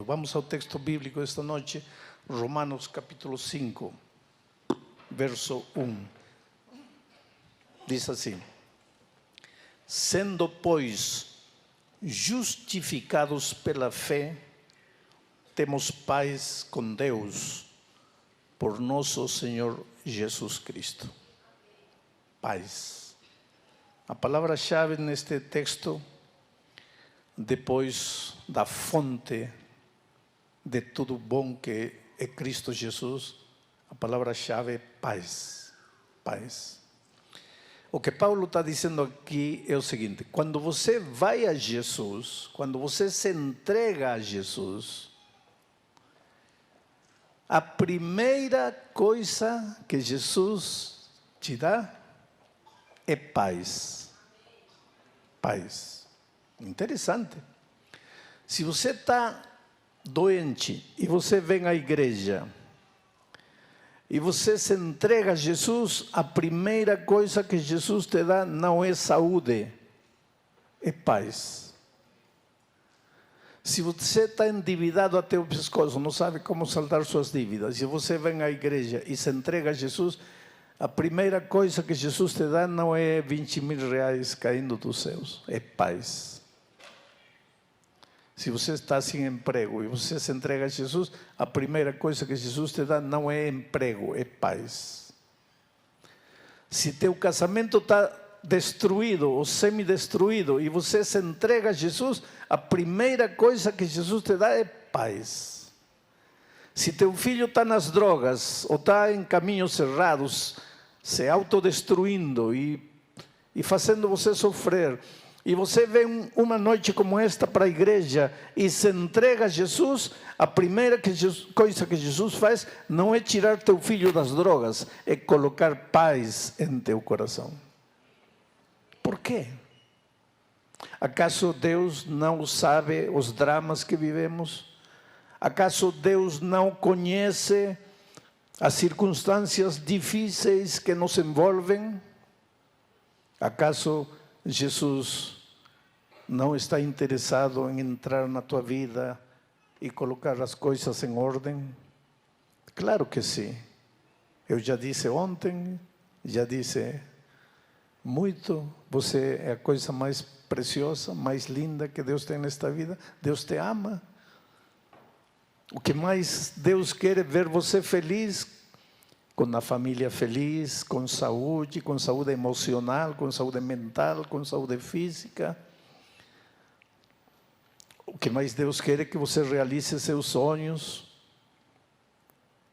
Vamos ao texto bíblico esta noite, Romanos capítulo 5, verso 1. Diz assim: sendo, pois, justificados pela fé, temos paz com Deus, por nosso Senhor Jesus Cristo. Paz. A palavra-chave neste texto, depois da fonte de tudo bom que é Cristo Jesus, a palavra-chave é paz. Paz. O que Paulo está dizendo aqui é o seguinte: quando você vai a Jesus, quando você se entrega a Jesus, a primeira coisa que Jesus te dá é paz. Paz. Interessante. Se você está doente e você vem à igreja e você se entrega a Jesus, a primeira coisa que Jesus te dá não é saúde, é paz. Se você está endividado até o pescoço, não sabe como saldar suas dívidas, e você vem à igreja e se entrega a Jesus, a primeira coisa que Jesus te dá não é 20.000 reais caindo dos céus, é paz. Se você está sem emprego e você se entrega a Jesus, a primeira coisa que Jesus te dá não é emprego, é paz. Se teu casamento está destruído ou semi-destruído e você se entrega a Jesus, a primeira coisa que Jesus te dá é paz. Se teu filho está nas drogas ou está em caminhos errados, se autodestruindo e fazendo você sofrer, e você vem uma noite como esta para a igreja e se entrega a Jesus, a primeira coisa que Jesus faz não é tirar teu filho das drogas, é colocar paz em teu coração. Por quê? Acaso Deus não sabe os dramas que vivemos? Acaso Deus não conhece as circunstâncias difíceis que nos envolvem? Acaso Jesus não está interessado em entrar na tua vida e colocar as coisas em ordem? Claro que sim. Eu já disse ontem, já disse muito, você é a coisa mais preciosa, mais linda que Deus tem nesta vida. Deus te ama. O que mais Deus quer é ver você feliz, com a família feliz, com saúde emocional, com saúde mental, com saúde física. O que mais Deus quer é que você realize seus sonhos,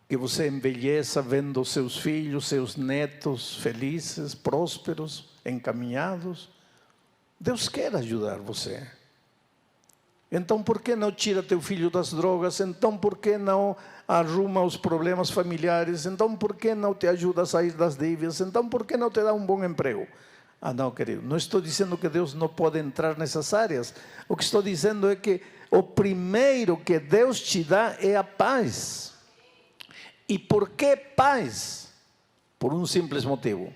que você envelheça vendo seus filhos, seus netos felizes, prósperos, encaminhados. Deus quer ajudar você. Então, por que não tira teu filho das drogas? Então, por que não arruma os problemas familiares? Então, por que não te ajuda a sair das dívidas? Então, por que não te dá um bom emprego? Ah, não, querido, não estou dizendo que Deus não pode entrar nessas áreas. O que estou dizendo é que o primeiro que Deus te dá é a paz. E por que paz? Por um simples motivo.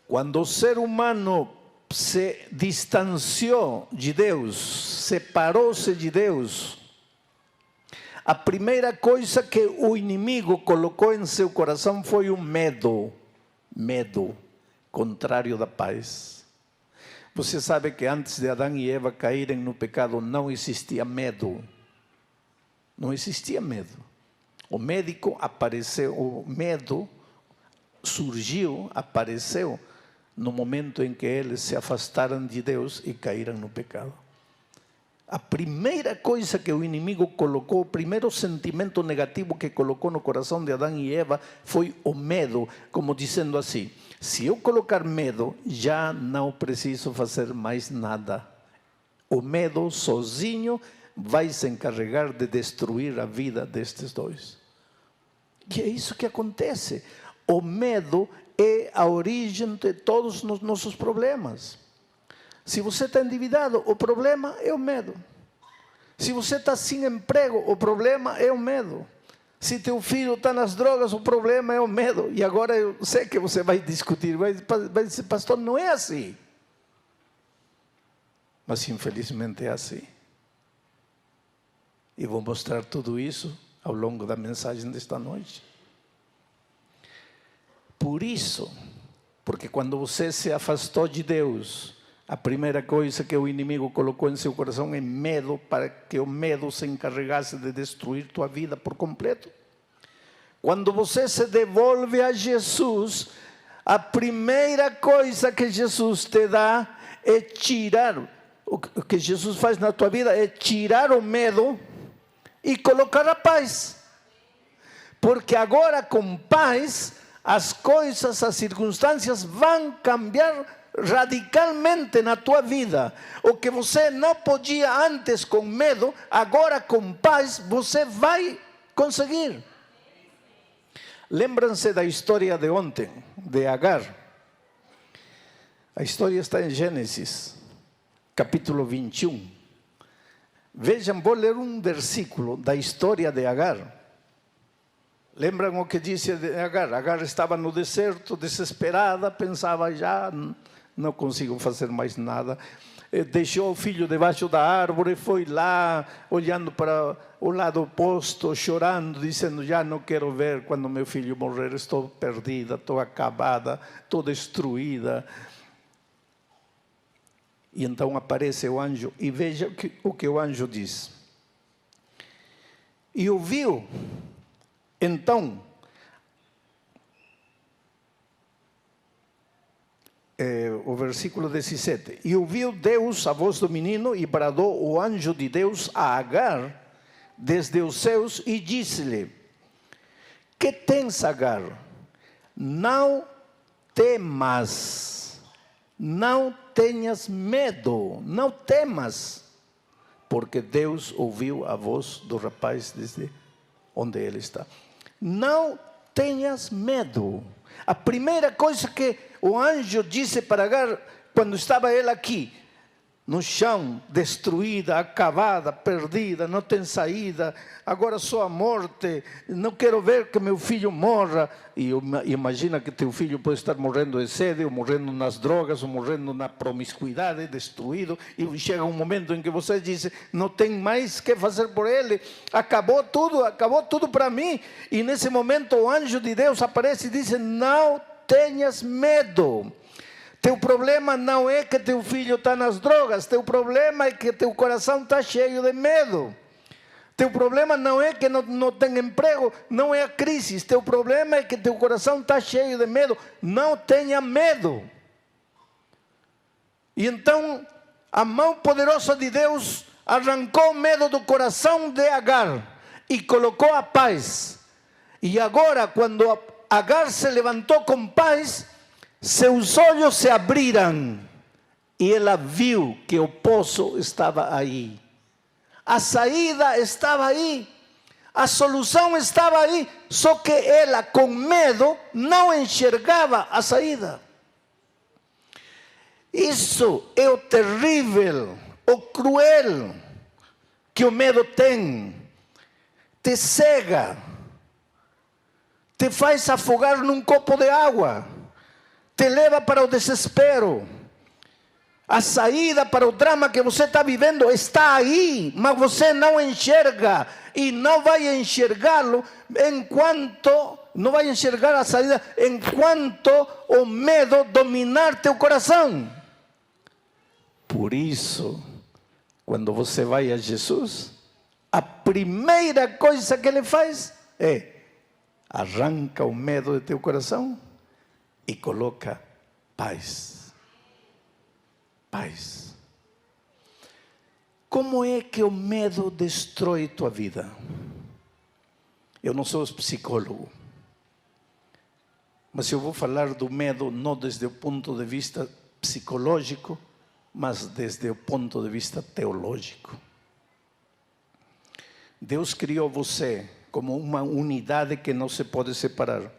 Quando o ser humano se distanciou de Deus, separou-se de Deus, a primeira coisa que o inimigo colocou em seu coração foi o medo. Medo, contrário da paz. Você sabe que antes de Adão e Eva caírem no pecado, não existia medo. Não existia medo. O medo surgiu, apareceu no momento em que eles se afastaram de Deus e caíram no pecado. A primeira coisa que o inimigo colocou, o primeiro sentimento negativo que colocou no coração de Adão e Eva foi o medo, como dizendo assim: se eu colocar medo, já não preciso fazer mais nada. O medo sozinho vai se encarregar de destruir a vida destes dois. E é isso que acontece. O medo é a origem de todos os nossos problemas. Se você está endividado, o problema é o medo. Se você está sem emprego, o problema é o medo. Se teu filho está nas drogas, o problema é o medo. E agora eu sei que você vai discutir, vai dizer: pastor, não é assim. Mas infelizmente é assim. E vou mostrar tudo isso ao longo da mensagem desta noite. Por isso, porque quando você se afastou de Deus, a primeira coisa que o inimigo colocou em seu coração é medo, para que o medo se encarregasse de destruir tua vida por completo. Quando você se devolve a Jesus, a primeira coisa que Jesus te dá é tirar, o que Jesus faz na tua vida é tirar o medo e colocar a paz. Porque agora com paz, as coisas, as circunstâncias vão cambiar radicalmente na tua vida. O que você não podia antes com medo, agora com paz você vai conseguir. Lembram-se da história de ontem, de Agar. A história está em Gênesis, capítulo 21. Vejam, vou ler um versículo da história de Agar. Lembram o que disse de Agar? Agar estava no deserto, desesperada, pensava, já não consigo fazer mais nada. Deixou o filho debaixo da árvore, foi lá, olhando para o lado oposto, chorando, dizendo, já não quero ver quando meu filho morrer, estou perdida, estou acabada, estou destruída. E então aparece o anjo, e veja o que o anjo diz. E ouviu, então, o versículo 17. E ouviu Deus a voz do menino, e bradou o anjo de Deus a Agar, desde os céus, e disse-lhe, que tens, Agar? Não temas, não tenhas medo, não temas, porque Deus ouviu a voz do rapaz desde onde ele está. Não tenhas medo. A primeira coisa que o anjo disse para Agar, quando estava ela aqui, no chão, destruída, acabada, perdida, não tem saída, agora só a morte, não quero ver que meu filho morra. E imagina que teu filho pode estar morrendo de sede, ou morrendo nas drogas, ou morrendo na promiscuidade, destruído, e chega um momento em que você diz, não tem mais que fazer por ele, acabou tudo para mim. E nesse momento o anjo de Deus aparece e diz, não tenhas medo. Teu problema não é que teu filho está nas drogas, teu problema é que teu coração está cheio de medo. Teu problema não é que não tem emprego, não é a crise, teu problema é que teu coração está cheio de medo. Não tenha medo. E então a mão poderosa de Deus arrancou o medo do coração de Agar e colocou a paz. E agora, quando Agar se levantou com paz, seus olhos se abriram e ela viu que o poço estava aí. A saída estava aí. A solução estava aí. Só que ela, com medo, não enxergava a saída. Isso é o terrível, o cruel que o medo tem. Te cega. Te faz afogar num copo de água. Te leva para o desespero. A saída para o drama que você está vivendo está aí, mas você não enxerga. E não vai enxergá-lo enquanto, não vai enxergar a saída enquanto o medo dominar teu coração. Por isso, quando você vai a Jesus, a primeira coisa que ele faz é arranca o medo de teu coração e coloca paz. Paz. Como é que o medo destrói tua vida? Eu não sou psicólogo, mas eu vou falar do medo não desde o ponto de vista psicológico, mas desde o ponto de vista teológico. Deus criou você como uma unidade que não se pode separar.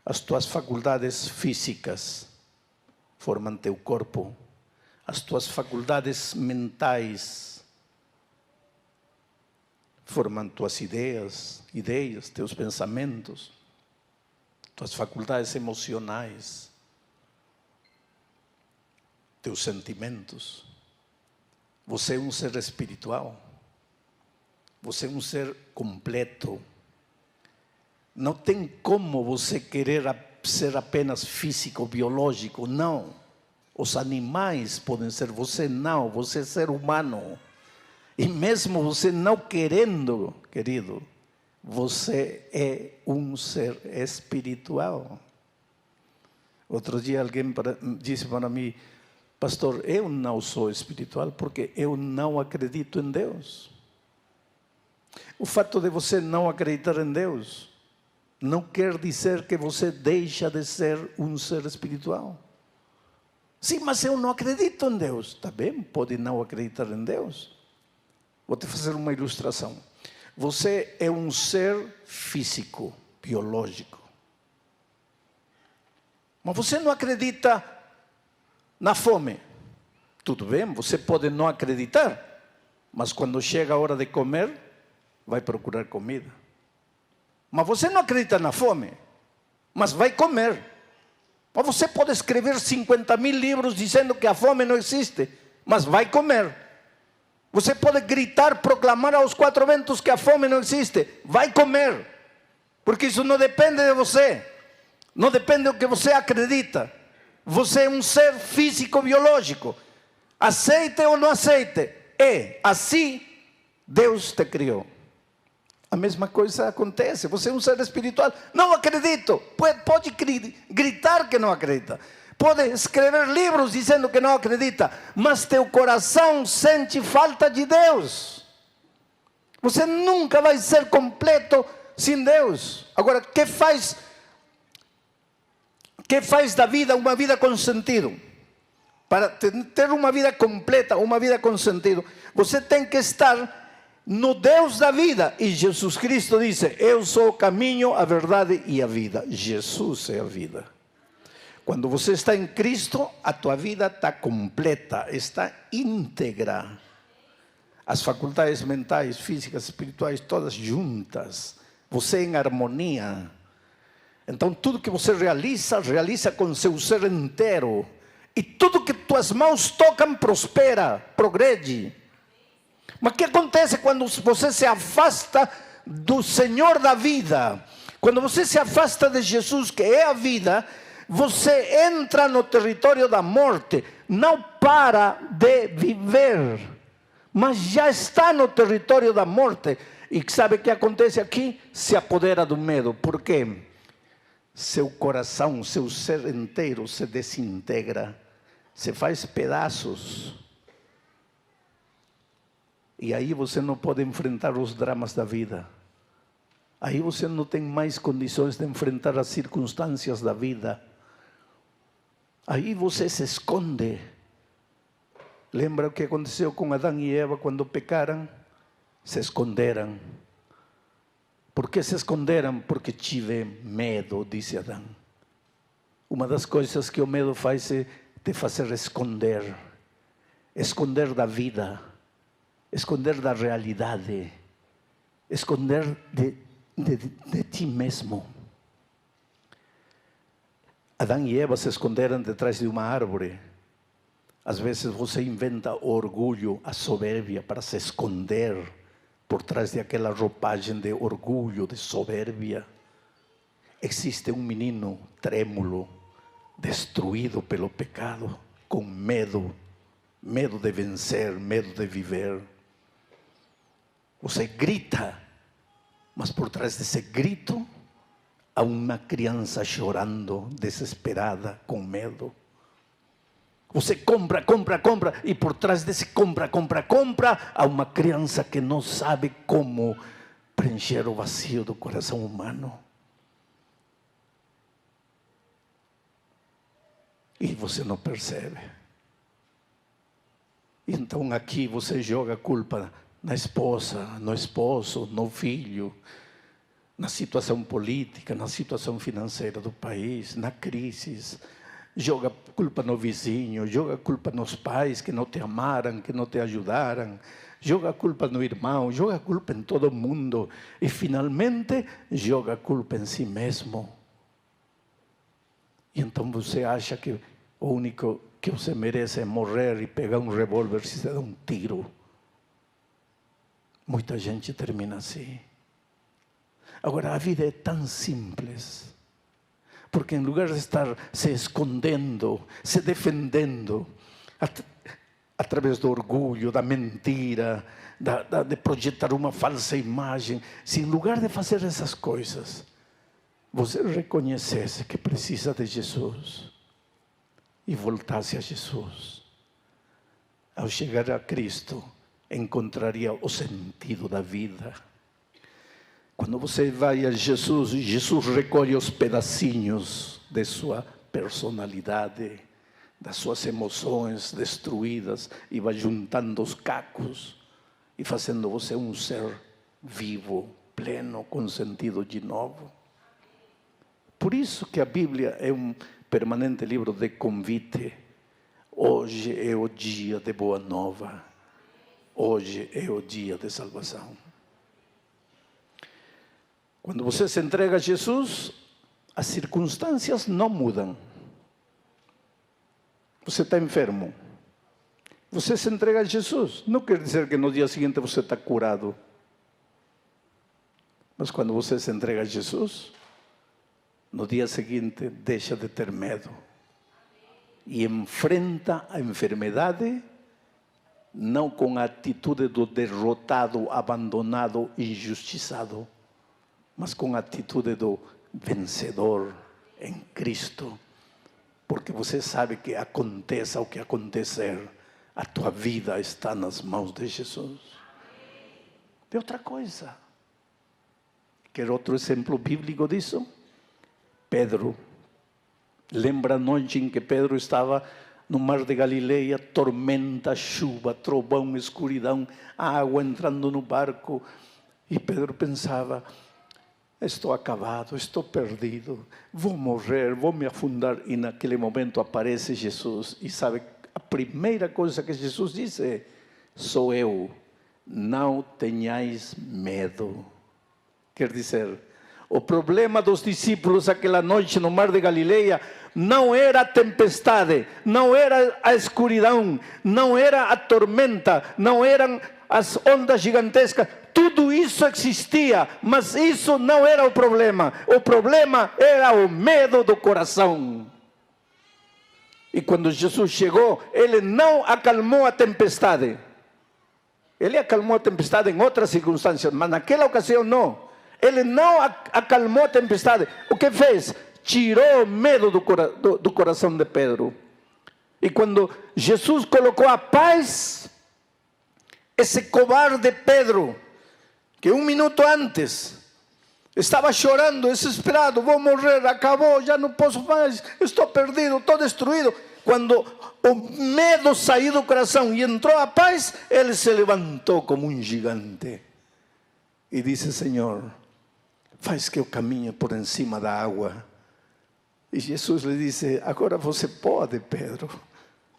As tuas faculdades físicas formam teu corpo. As tuas faculdades mentais formam tuas ideias, teus pensamentos, tuas faculdades emocionais, teus sentimentos. Você é um ser espiritual. Você é um ser completo. Não tem como você querer ser apenas físico, biológico, não. Os animais podem ser, você não, você é ser humano. E mesmo você não querendo, querido, você é um ser espiritual. Outro dia alguém disse para mim: pastor, eu não sou espiritual porque eu não acredito em Deus. O fato de você não acreditar em Deus não quer dizer que você deixa de ser um ser espiritual. Sim, mas eu não acredito em Deus. Está bem, pode não acreditar em Deus. Vou te fazer uma ilustração. Você é um ser físico, biológico. Mas você não acredita na fome. Tudo bem, você pode não acreditar, mas quando chega a hora de comer, vai procurar comida. Mas você não acredita na fome, mas vai comer. Mas você pode escrever 50.000 livros dizendo que a fome não existe, mas vai comer. Você pode gritar, proclamar aos quatro ventos que a fome não existe, vai comer. Porque isso não depende de você, não depende do que você acredita. Você é um ser físico, biológico. Aceite ou não aceite, é assim Deus te criou. A mesma coisa acontece. Você é um ser espiritual. Não acredito. Pode gritar que não acredita. Pode escrever livros dizendo que não acredita. Mas teu coração sente falta de Deus. Você nunca vai ser completo sem Deus. Agora, o que faz da vida uma vida com sentido? Para ter uma vida completa, uma vida com sentido, você tem que estar no Deus da vida. E Jesus Cristo disse: eu sou o caminho, a verdade e a vida. Jesus é a vida. Quando você está em Cristo, a tua vida está completa, está íntegra. As faculdades mentais, físicas, espirituais, todas juntas. Você em harmonia. Então tudo que você realiza com seu ser inteiro. E tudo que tuas mãos tocam prospera, progrede. Mas o que acontece quando você se afasta do Senhor da vida? Quando você se afasta de Jesus, que é a vida, você entra no território da morte. Não para de viver, mas já está no território da morte. E sabe o que acontece aqui? Se apodera do medo. Por quê? Seu coração, seu ser inteiro se desintegra, se faz pedaços. E aí você não pode enfrentar os dramas da vida. Aí você não tem mais condições de enfrentar as circunstâncias da vida. Aí você se esconde. Lembra o que aconteceu com Adão e Eva quando pecaram? Se esconderam. Por que se esconderam? Porque tive medo, disse Adão. Uma das coisas que o medo faz é te fazer esconder. Esconder da vida. Esconder da realidade, esconder de ti mesmo. Adão e Eva se esconderam detrás de uma árvore. Às vezes você inventa o orgulho, a soberbia para se esconder por trás daquela roupagem de orgulho, de soberbia. Existe um menino trêmulo, destruído pelo pecado, com medo de vencer, medo de viver. Você grita, mas por trás desse grito há uma criança chorando, desesperada, com medo. Você compra, e por trás desse compra, há uma criança que não sabe como preencher o vazio do coração humano. E você não percebe. Então aqui você joga a culpa na esposa, no esposo, no filho, na situação política, na situação financeira do país, na crise. Joga a culpa no vizinho, joga a culpa nos pais que não te amaram, que não te ajudaram. Joga a culpa no irmão, joga a culpa em todo mundo. E finalmente joga a culpa em si mesmo. E então você acha que o único que você merece é morrer e pegar um revólver e se dar um tiro. Muita gente termina assim. Agora, a vida é tão simples. Porque em lugar de estar se escondendo, se defendendo, através do orgulho, da mentira, de projetar uma falsa imagem, se em lugar de fazer essas coisas, você reconhecesse que precisa de Jesus e voltasse a Jesus, ao chegar a Cristo, encontraria o sentido da vida. Quando você vai a Jesus, Jesus recolhe os pedacinhos de sua personalidade, das suas emoções destruídas, e vai juntando os cacos e fazendo você um ser vivo, pleno, com sentido de novo. Por isso que a Bíblia é um permanente livro de convite. Hoje é o dia de boa nova. Hoje é o dia de salvação. Quando você se entrega a Jesus, as circunstâncias não mudam. Você está enfermo. Você se entrega a Jesus. Não quer dizer que no dia seguinte você está curado. Mas quando você se entrega a Jesus, no dia seguinte deixa de ter medo. E enfrenta a enfermidade, não com a atitude do derrotado, abandonado, injustiçado, mas com a atitude do vencedor em Cristo. Porque você sabe que aconteça o que acontecer, a tua vida está nas mãos de Jesus. Tem outra coisa. Quer outro exemplo bíblico disso? Pedro. Lembra a noite em que Pedro estava no mar de Galileia, tormenta, chuva, trovão, escuridão, água entrando no barco. E Pedro pensava: estou acabado, estou perdido, vou morrer, vou me afundar. E naquele momento aparece Jesus. E sabe, a primeira coisa que Jesus disse: sou eu, não tenhais medo. Quer dizer, o problema dos discípulos aquela noite no mar de Galileia não era a tempestade, não era a escuridão, não era a tormenta, não eram as ondas gigantescas. Tudo isso existia, mas isso não era o problema. O problema era o medo do coração. E quando Jesus chegou, ele não acalmou a tempestade. Ele acalmou a tempestade em outras circunstâncias, mas naquela ocasião não. Ele não acalmou a tempestade. O que fez? Tirou o medo do coração de Pedro. E quando Jesus colocou a paz, esse covarde Pedro, que um minuto antes estava chorando, desesperado: vou morrer, acabou, já não posso mais, estou perdido, estou destruído. Quando o medo saiu do coração e entrou a paz, ele se levantou como um gigante e disse: Senhor, faz que eu caminhe por encima da água. E Jesus lhe disse: agora você pode, Pedro.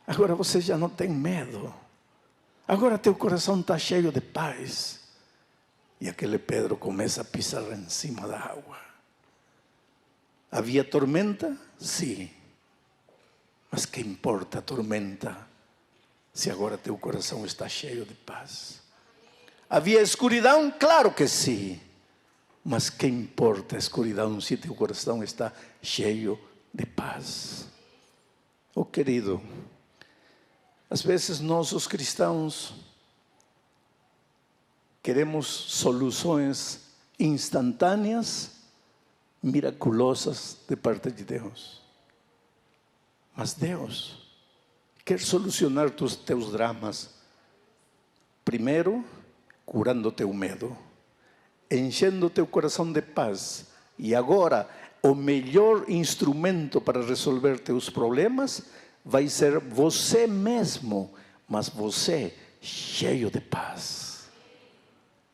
Agora você já não tem medo. Agora teu coração está cheio de paz. E aquele Pedro começa a pisar em cima da água. Havia tormenta? Sim. Mas que importa a tormenta, se agora teu coração está cheio de paz? Havia escuridão? Claro que sim. Mas que importa a escuridão, se teu coração está cheio de paz? Oh querido, às vezes nós os cristãos queremos soluções instantâneas, miraculosas de parte de Deus. Mas Deus quer solucionar teus dramas, primeiro curando teu medo, enchendo teu coração de paz. E agora, o melhor instrumento para resolver teus problemas vai ser você mesmo, mas você cheio de paz.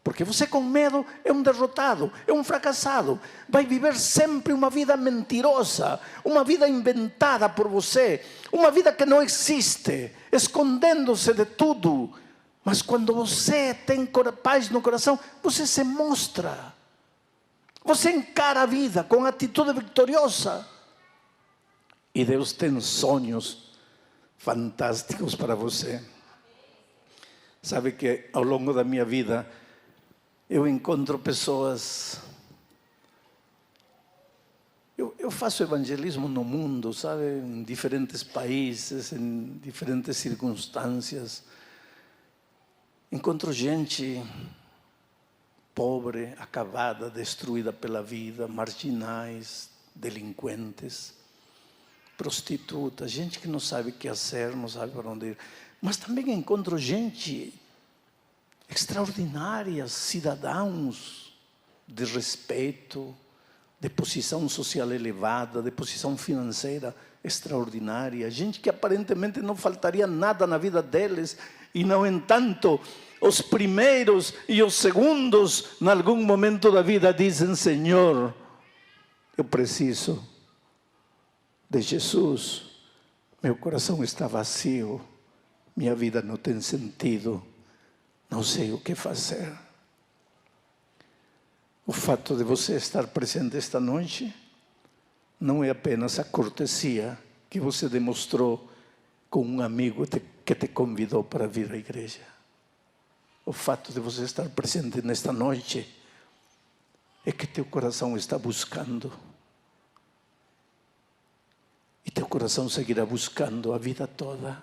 Porque você com medo é um derrotado, é um fracassado. Vai viver sempre uma vida mentirosa, uma vida inventada por você, uma vida que não existe, escondendo-se de tudo. Mas quando você tem paz no coração, você se mostra. Você encara a vida com atitude vitoriosa. E Deus tem sonhos fantásticos para você. Sabe que ao longo da minha vida, eu encontro pessoas... Eu faço evangelismo no mundo, sabe? Em diferentes países, em diferentes circunstâncias. Encontro gente pobre, acabada, destruída pela vida, marginais, delinquentes, prostitutas, gente que não sabe o que fazer, não sabe para onde ir. Mas também encontro gente extraordinária, cidadãos de respeito, de posição social elevada, de posição financeira extraordinária, gente que aparentemente não faltaria nada na vida deles, e no entanto, os primeiros e os segundos, em algum momento da vida, dizem: Senhor, eu preciso de Jesus, meu coração está vazio, minha vida não tem sentido, não sei o que fazer. O fato de você estar presente esta noite não é apenas a cortesia que você demonstrou com um amigo que te convidou para vir à igreja. O fato de você estar presente nesta noite é que teu coração está buscando. E teu coração seguirá buscando a vida toda.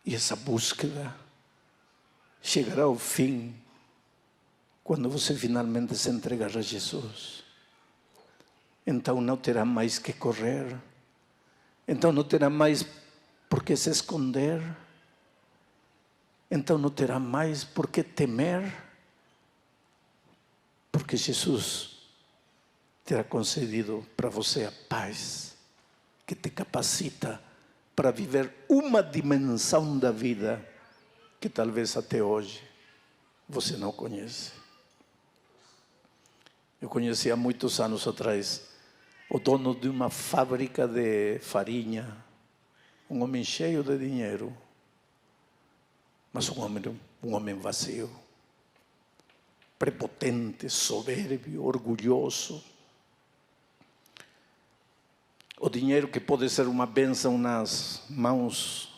E essa búsqueda chegará ao fim quando você finalmente se entregar a Jesus. Então não terá mais que correr. Então não terá mais por que se esconder. Então não terá mais por que temer. Porque Jesus terá concedido para você a paz que te capacita para viver uma dimensão da vida que talvez até hoje você não conhece. Eu conheci há muitos anos atrás o dono de uma fábrica de farinha, um homem cheio de dinheiro, mas um homem vazio, prepotente, soberbio, orgulhoso. O dinheiro que pode ser uma bênção nas mãos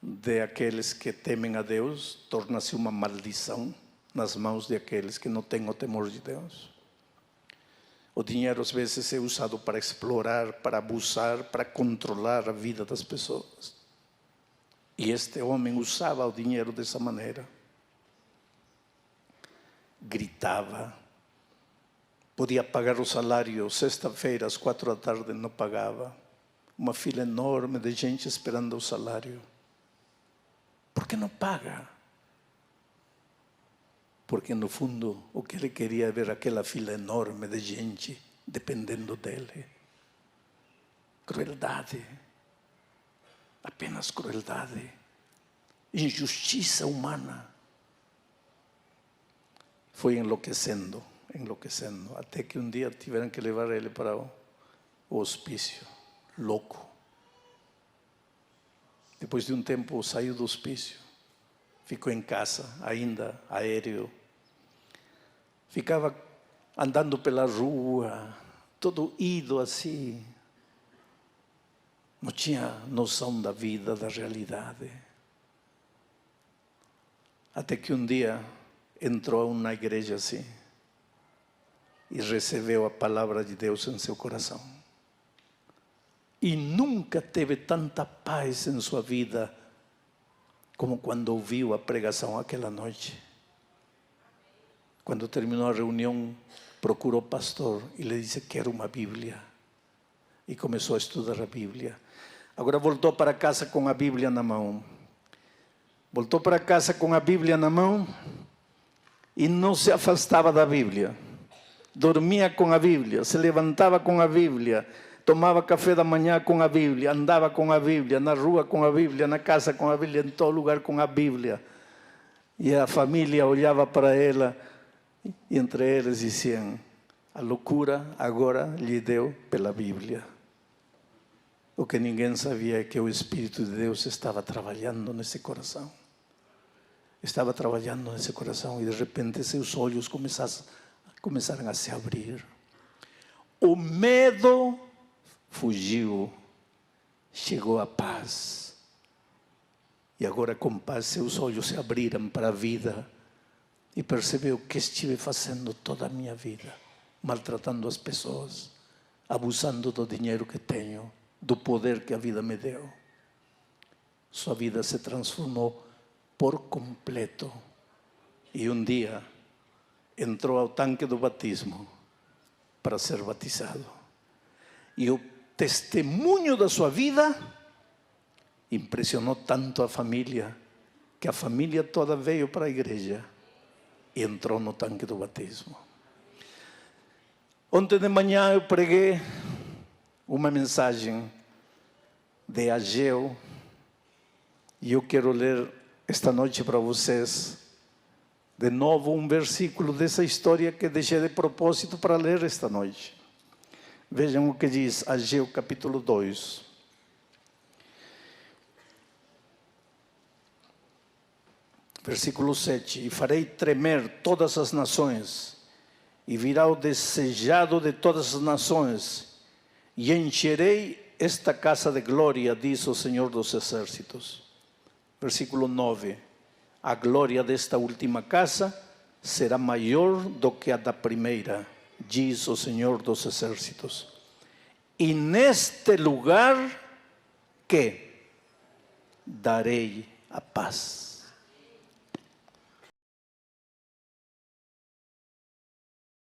de aqueles que temem a Deus, torna-se uma maldição nas mãos de aqueles que não têm o temor de Deus. O dinheiro às vezes é usado para explorar, para abusar, para controlar a vida das pessoas. E este homem usava o dinheiro dessa maneira. Gritava. Podia pagar o salário, sexta-feira, às 4 da tarde, não pagava. Uma fila enorme de gente esperando o salário. Por que não paga? Porque no fundo o que ele queria é ver aquela fila enorme de gente dependendo dele. Crueldade. Apenas crueldade. Injustiça humana. Foi enlouquecendo, até que um dia tiveram que levar ele para o hospício, louco. Depois de um tempo saiu do hospício, ficou em casa, ainda aéreo. Ficava andando pela rua, todo ido assim. Não tinha noção da vida, da realidade. Até que um dia entrou na igreja assim e recebeu a palavra de Deus em seu coração. E nunca teve tanta paz em sua vida como quando ouviu a pregação aquela noite. Quando terminou a reunião, procurou o pastor e lhe disse: quero uma Bíblia. E começou a estudar a Bíblia. Agora voltou para casa com a Bíblia na mão. Voltou para casa com a Bíblia na mão e não se afastava da Bíblia. Dormia com a Bíblia, se levantava com a Bíblia, tomava café da manhã com a Bíblia, andava com a Bíblia, na rua com a Bíblia, na casa com a Bíblia, em todo lugar com a Bíblia. E a família olhava para ela e entre eles diziam: a loucura agora lhe deu pela Bíblia. O que ninguém sabia é que o Espírito de Deus estava trabalhando nesse coração. Estava trabalhando nesse coração e de repente seus olhos começaram a se abrir. O medo fugiu, chegou a paz. E agora com paz seus olhos se abriram para a vida, e percebeu o que estive fazendo toda a minha vida, maltratando as pessoas, abusando do dinheiro que tenho, do poder que a vida me deu. Sua vida se transformou por completo. E um dia entrou ao tanque do batismo para ser batizado. E o testemunho da sua vida impressionou tanto a família, que a família toda veio para a igreja e entrou no tanque do batismo. Ontem de manhã eu preguei uma mensagem de Ageu, e eu quero ler esta noite para vocês de novo um versículo dessa história que deixei de propósito para ler esta noite. Vejam o que diz Ageu capítulo 2. Versículo 7. E farei tremer todas as nações, e virá o desejado de todas as nações, e encherei esta casa de glória, diz o Senhor dos Exércitos. Versículo 9. A glória desta última casa será maior do que a da primeira, diz o Senhor dos Exércitos. E neste lugar que darei a paz.